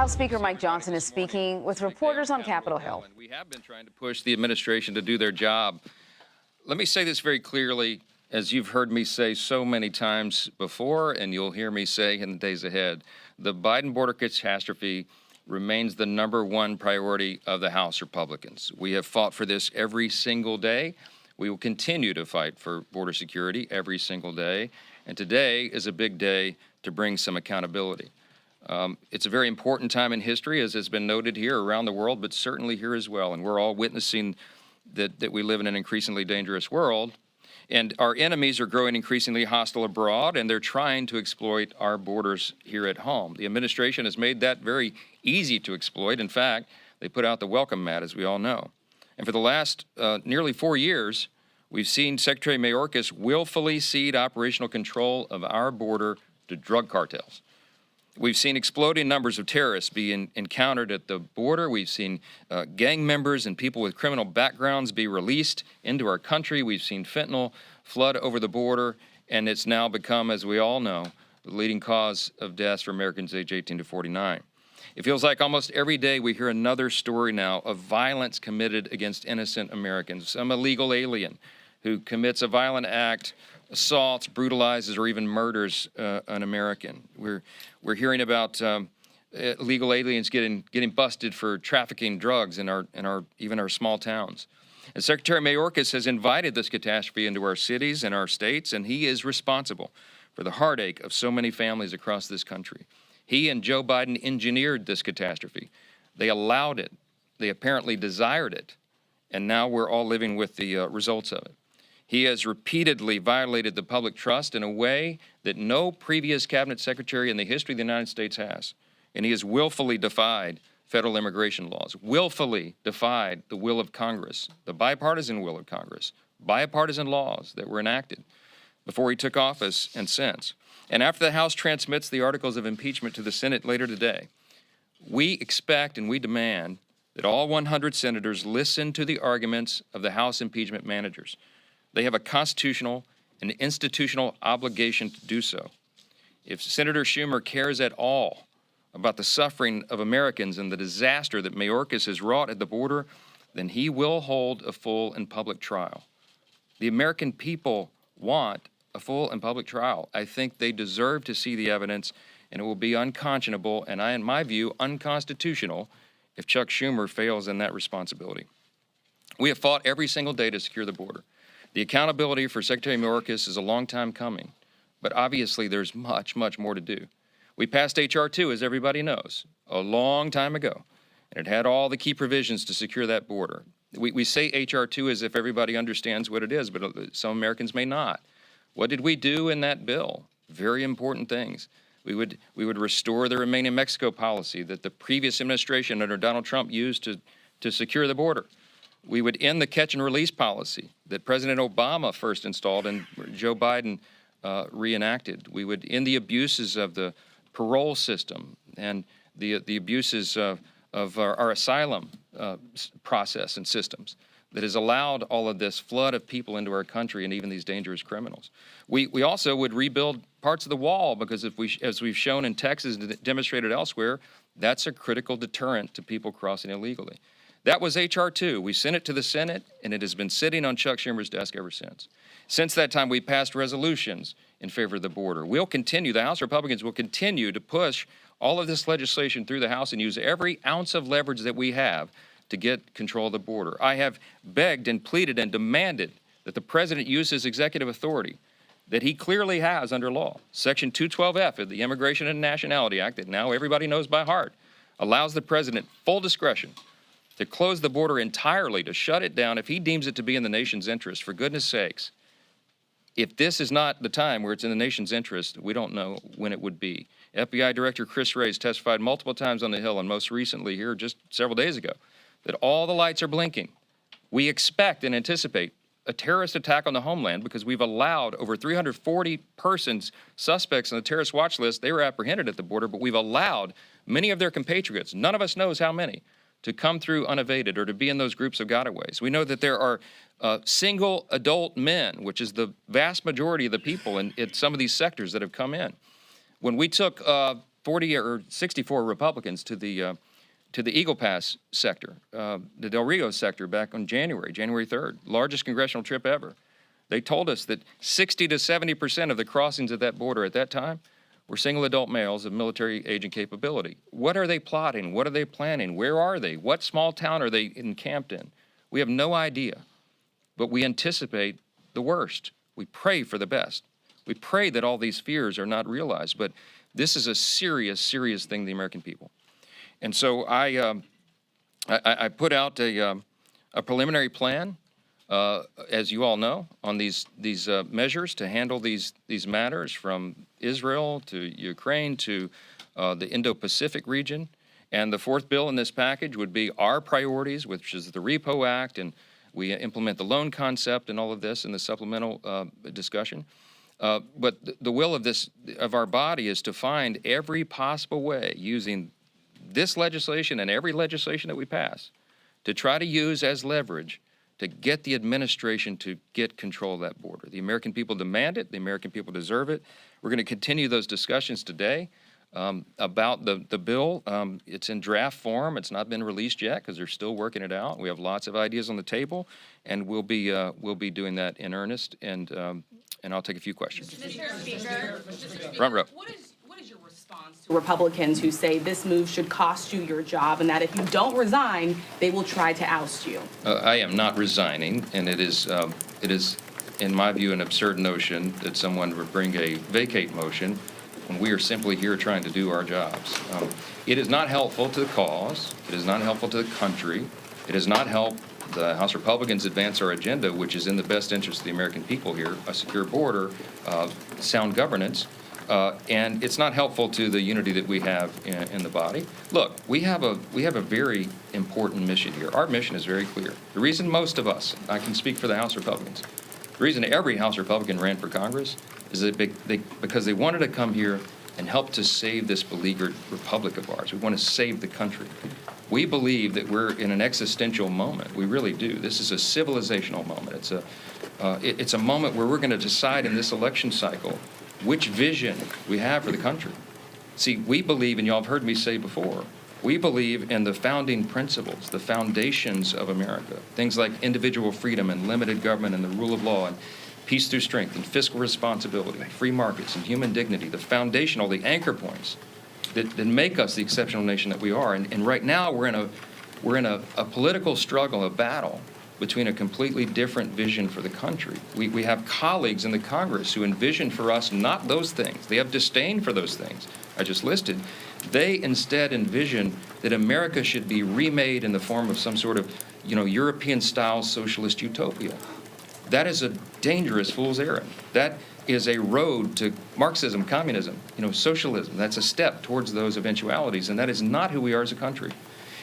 House Speaker Mike Johnson is speaking with reporters on Capitol Hill. We have been trying to push the administration to do their job. Let me say this very clearly, as you've heard me say so many times before, and you'll hear me say in the days ahead, the Biden border catastrophe remains the #1 priority of the House Republicans. We have fought for this every single day. We will continue to fight for border security every single day. And today is a big day to bring some accountability. It's a very important time in history, as has been noted here around the world, but certainly here as well. And we're all witnessing that we live in an increasingly dangerous world. And our enemies are growing increasingly hostile abroad, and they're trying to exploit our borders here at home. The administration has made that very easy to exploit. In fact, they put out the welcome mat, as we all know. And for the last nearly 4 years, we've seen Secretary Mayorkas willfully cede operational control of our border to drug cartels. We've seen exploding numbers of terrorists being encountered at the border. We've seen gang members and people with criminal backgrounds be released into our country. We've seen fentanyl flood over the border, and it's now become, as we all know, the leading cause of deaths for Americans aged 18 to 49. It feels like almost every day we hear another story now of violence committed against innocent Americans. Some illegal alien who commits a violent act, assaults, brutalizes, or even murders an American. We're hearing about illegal aliens getting busted for trafficking drugs in even our small towns. And Secretary Mayorkas has invited this catastrophe into our cities and our states, and he is responsible for the heartache of so many families across this country. He and Joe Biden engineered this catastrophe. They allowed it. They apparently desired it. And now we're all living with the results of it. He has repeatedly violated the public trust in a way that no previous cabinet secretary in the history of the United States has. And he has willfully defied federal immigration laws, willfully defied the will of Congress, the bipartisan will of Congress, bipartisan laws that were enacted before he took office and since. And after the House transmits the articles of impeachment to the Senate later today, we expect and we demand that all 100 senators listen to the arguments of the House impeachment managers. They have a constitutional and institutional obligation to do so. If Senator Schumer cares at all about the suffering of Americans and the disaster that Mayorkas has wrought at the border, then he will hold a full and public trial. The American people want a full and public trial. I think they deserve to see the evidence, and it will be unconscionable and, in my view, unconstitutional if Chuck Schumer fails in that responsibility. We have fought every single day to secure the border. The accountability for Secretary Mayorkas is a long time coming, but obviously there's much, much more to do. We passed H.R. 2, as everybody knows, a long time ago, and it had all the key provisions to secure that border. We say H.R. 2 as if everybody understands what it is, but some Americans may not. What did we do in that bill? Very important things. We would restore the Remain in Mexico policy that the previous administration under Donald Trump used to secure the border. We would end the catch and release policy that President Obama first installed and Joe Biden reenacted. We would end the abuses of the parole system and the abuses of our asylum process and systems that has allowed all of this flood of people into our country and even these dangerous criminals. We also would rebuild parts of the wall because as we've shown in Texas and demonstrated elsewhere, that's a critical deterrent to people crossing illegally. That was H.R. 2. We sent it to the Senate, and it has been sitting on Chuck Schumer's desk ever since. Since that time, we passed resolutions in favor of the border. We'll continue, the House Republicans will continue to push all of this legislation through the House and use every ounce of leverage that we have to get control of the border. I have begged and pleaded and demanded that the President use his executive authority that he clearly has under law. Section 212F of the Immigration and Nationality Act, that now everybody knows by heart, allows the President full discretion to close the border entirely, to shut it down if he deems it to be in the nation's interest. For goodness sakes, if this is not the time where it's in the nation's interest, we don't know when it would be. FBI Director Chris Wray testified multiple times on the Hill, and most recently here just several days ago, that all the lights are blinking. We expect and anticipate a terrorist attack on the homeland because we've allowed over 340 persons, suspects on the terrorist watch list. They were apprehended at the border, but we've allowed many of their compatriots, none of us knows how many, to come through unevaded or to be in those groups of gotaways. We know that there are single adult men, which is the vast majority of the people in some of these sectors that have come in. When we took 40 or 64 Republicans to the Eagle Pass sector, the Del Rio sector back on January 3rd, largest congressional trip ever. They told us that 60 to 70% of the crossings at that border at that time were single adult males of military age and capability. What are they plotting? What are they planning? Where are they? What small town are they encamped in? We have no idea, but we anticipate the worst. We pray for the best. We pray that all these fears are not realized, but this is a serious, serious thing to the American people. And so I put out a preliminary plan, as you all know, on these measures to handle these matters from Israel to Ukraine to the Indo-Pacific region. And the fourth bill in this package would be our priorities, which is the Repo Act, and we implement the loan concept and all of this in the supplemental discussion. But the will of our body is to find every possible way, using this legislation and every legislation that we pass, to try to use as leverage to get the administration to get control of that border. The American people demand it. The American people deserve it. We're going to continue those discussions today about the bill. It's in draft form. It's not been released yet because they're still working it out. We have lots of ideas on the table, and we'll be doing that in earnest. And I'll take a few questions. Mr. Speaker, Front row. What is your response to Republicans who say this move should cost you your job and that if you don't resign, they will try to oust you? I am not resigning, and it is, in my view, an absurd notion that someone would bring a vacate motion when we are simply here trying to do our jobs. It is not helpful to the cause. It is not helpful to the country. It does not help the House Republicans advance our agenda, which is in the best interest of the American people here: a secure border, sound governance, and it's not helpful to the unity that we have in the body. Look, we have a very important mission here. Our mission is very clear. The reason most of us, I can speak for the House Republicans, the reason every House Republican ran for Congress is because they wanted to come here and help to save this beleaguered republic of ours. We want to save the country. We believe that we're in an existential moment. We really do. This is a civilizational moment. It's a moment where we're going to decide in this election cycle which vision we have for the country. See, we believe, and y'all have heard me say before, we believe in the founding principles, the foundations of America, things like individual freedom and limited government and the rule of law and peace through strength and fiscal responsibility, free markets and human dignity, the foundational, the anchor points that make us the exceptional nation that we are. And right now we're in a political struggle, a battle between a completely different vision for the country. We have colleagues in the Congress who envision for us not those things. They have disdain for those things I just listed. They instead envision that America should be remade in the form of some sort of, European-style socialist utopia. That is a dangerous fool's errand. That is a road to Marxism, communism, socialism. That's a step towards those eventualities, and that is not who we are as a country.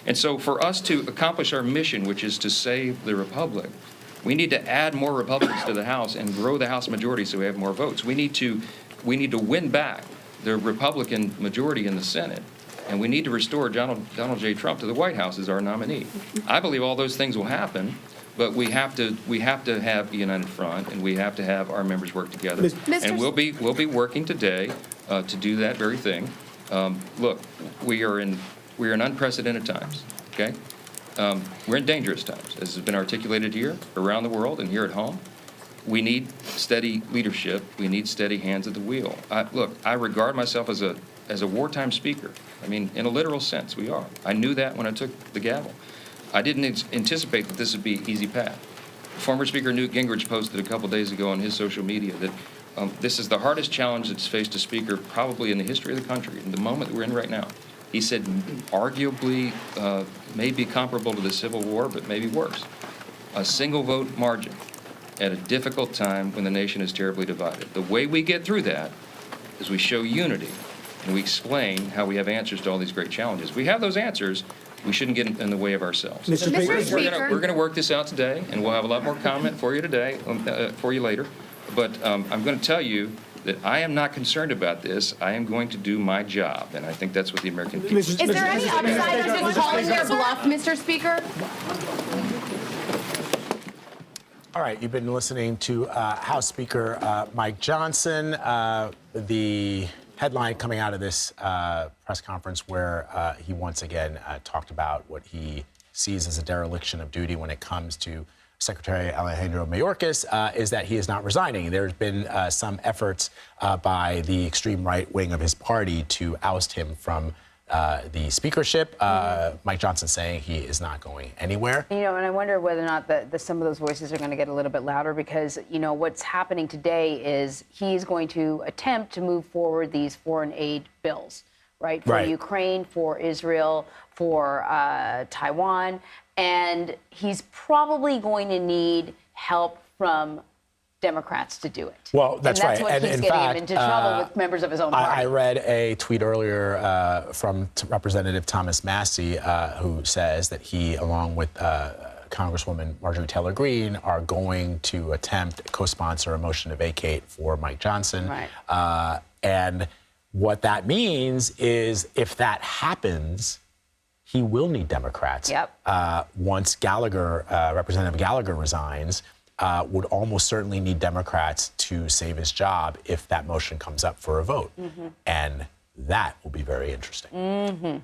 And so for us to accomplish our mission, which is to save the republic, we need to add more Republicans to the House and grow the House majority so we have more votes. We need to win back the Republican majority in the Senate, and we need to restore Donald J. Trump to the White House as our nominee. I believe all those things will happen, but we have to have a united front, and we have to have our members work together. And we'll be working today to do that very thing. Look, we are in unprecedented times. Okay, we're in dangerous times, as has been articulated here, around the world, and here at home. We need steady leadership. We need steady hands at the wheel. I regard myself as a wartime speaker. I mean, in a literal sense, we are. I knew that when I took the gavel. I didn't anticipate that this would be an easy path. Former Speaker Newt Gingrich posted a couple days ago on his social media that this is the hardest challenge that's faced a speaker probably in the history of the country, in the moment that we're in right now. He said arguably may be comparable to the Civil War, but maybe worse. A single vote margin at a difficult time when the nation is terribly divided. The way we get through that is we show unity and we explain how we have answers to all these great challenges. We have those answers. We shouldn't get in the way of ourselves. Mr. Speaker. We're going to work this out today, and we'll have a lot more comment for you today, for you later. But I'm going to tell you that I am not concerned about this. I am going to do my job, and I think that's what the American people. Is there any upside to calling their bluff, Mr. Speaker? All right, you've been listening to House Speaker Mike Johnson. The headline coming out of this press conference where he once again talked about what he sees as a dereliction of duty when it comes to Secretary Alejandro Mayorkas, is that he is not resigning. There's been some efforts by the extreme right wing of his party to oust him from the speakership. Mike Johnson saying he is not going anywhere. You know, and I wonder whether or not some of those voices are going to get a little bit louder because, you know, what's happening today is he's going to attempt to move forward these foreign aid bills, right? For Ukraine, for Israel, for Taiwan. And he's probably going to need help from Democrats to do it. Well, that's right. And that's what keeps getting him into trouble with members of his own party. I read a tweet earlier from Representative Thomas Massey, who says that he, along with Congresswoman Marjorie Taylor Greene, are going to attempt co-sponsor a motion to vacate for Mike Johnson. Right. And what that means is if that happens, he will need Democrats. Yep. Once Representative Gallagher resigns, would almost certainly need Democrats to save his job if that motion comes up for a vote. And that will be very interesting.